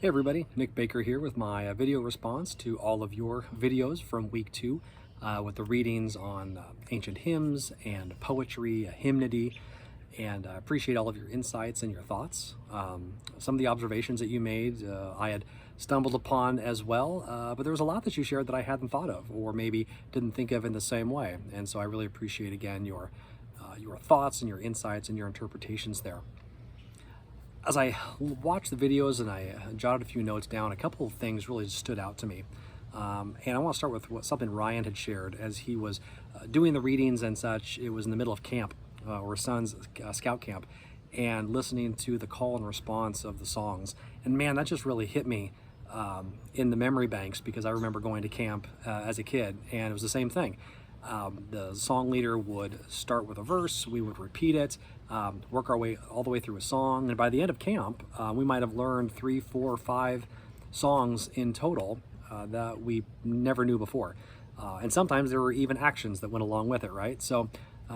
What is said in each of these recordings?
Hey everybody, Nick Baker here with my video response to all of your videos from week 2 with the readings on ancient hymns and poetry, hymnody, and I appreciate all of your insights and your thoughts. Some of the observations that you made I had stumbled upon as well, but there was a lot that you shared that I hadn't thought of or maybe didn't think of in the same way, and so I really appreciate again your thoughts and your insights and your interpretations there. As I watched the videos and I jotted a few notes down, a couple of things really stood out to me. And I want to start with something Ryan had shared as he was doing the readings and such. It was in the middle of camp, or his son's scout camp, and listening to the call and response of the songs. And man, that just really hit me in the memory banks, because I remember going to camp as a kid, and it was the same thing. The song leader would start with a verse, we would repeat it, work our way all the way through a song, and by the end of camp, we might have learned 3, 4, 5 songs in total that we never knew before. And sometimes there were even actions that went along with it, right? So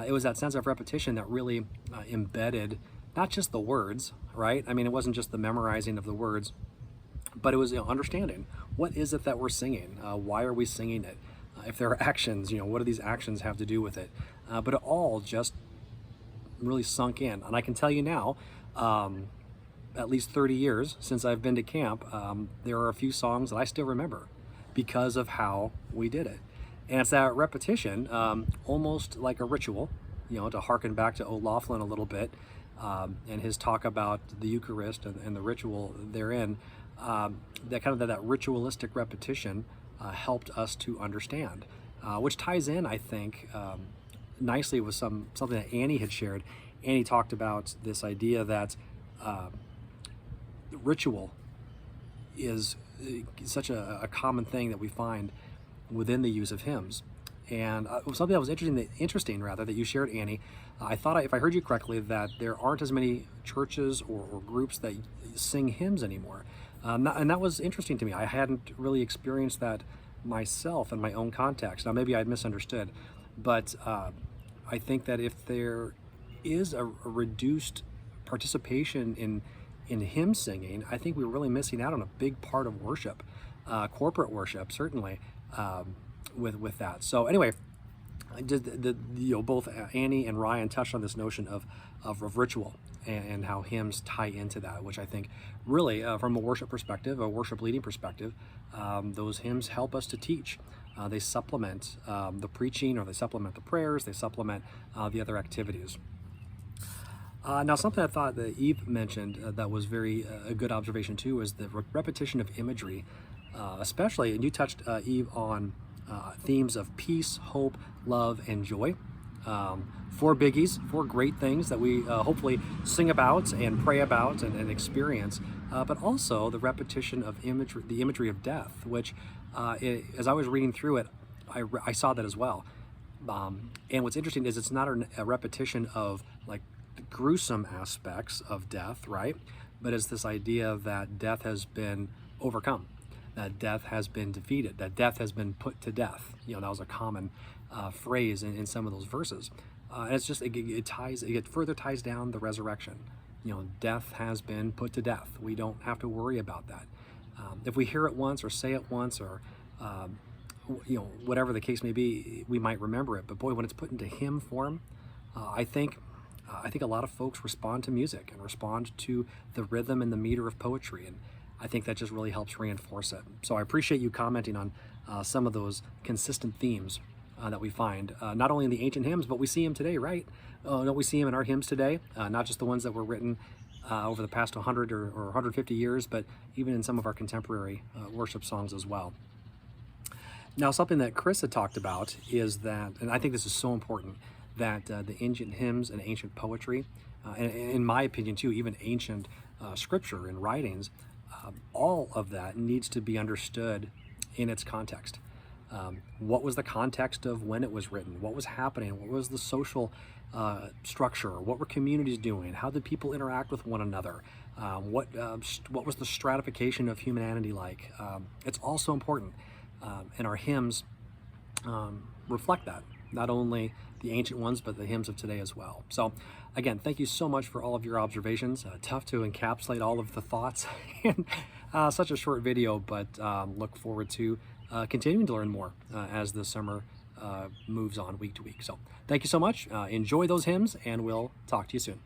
it was that sense of repetition that really embedded not just the words, right? I mean, it wasn't just the memorizing of the words, but it was understanding, what is it that we're singing? Why are we singing it? If there are actions, what do these actions have to do with it? But it all just really sunk in. And I can tell you now, at least 30 years since I've been to camp, there are a few songs that I still remember because of how we did it. And it's that repetition, almost like a ritual, to harken back to O'Loughlin a little bit, and his talk about the Eucharist and the ritual therein. That ritualistic repetition helped us to understand, which ties in, I think, nicely with something that Annie had shared. Annie talked about this idea that ritual is such a common thing that we find within the use of hymns. And something that was interesting that you shared, Annie. I thought, if I heard you correctly, that there aren't as many churches or groups that sing hymns anymore. And that was interesting to me. I hadn't really experienced that myself in my own context. Now, maybe I'd misunderstood, but I think that if there is a reduced participation in hymn singing, I think we're really missing out on a big part of worship, corporate worship, certainly, with that. So anyway, both Annie and Ryan touched on this notion of ritual and how hymns tie into that, which I think really, from a worship perspective, a worship leading perspective, those hymns help us to teach. They supplement the preaching, or they supplement the prayers, they supplement the other activities. Now, something I thought that Eve mentioned that was very a good observation too is the repetition of imagery, especially, and you touched, Eve, on themes of peace, hope, love, and joy. 4 biggies, 4 great things that we hopefully sing about and pray about and experience, but also the repetition of imagery, the imagery of death, which as I was reading through it, I saw that as well. And what's interesting is it's not a repetition of like the gruesome aspects of death, right? But it's this idea that death has been overcome, that death has been defeated, that death has been put to death. That was a common phrase in some of those verses. And it's just, it further ties down the resurrection. Death has been put to death. We don't have to worry about that. If we hear it once or say it once, or whatever the case may be, we might remember it. But boy, when it's put into hymn form, I think a lot of folks respond to music and respond to the rhythm and the meter of poetry, and I think that just really helps reinforce it. So I appreciate you commenting on some of those consistent themes that we find, not only in the ancient hymns, but we see them today, right? Don't we see them in our hymns today? Not just the ones that were written over the past 100 or 150 years, but even in some of our contemporary worship songs as well. Now, something that Chris had talked about is that, and I think this is so important, that the ancient hymns and ancient poetry, and in my opinion too, even ancient scripture and writings, all of that needs to be understood in its context. What was the context of when it was written? What was happening? What was the social structure? What were communities doing? How did people interact with one another? What was the stratification of humanity like? It's also important, and our hymns reflect that. Not only the ancient ones, but the hymns of today as well. So again, thank you so much for all of your observations. Tough to encapsulate all of the thoughts and such a short video, but look forward to continuing to learn more as the summer moves on week to week. So thank you so much. Enjoy those hymns, and we'll talk to you soon.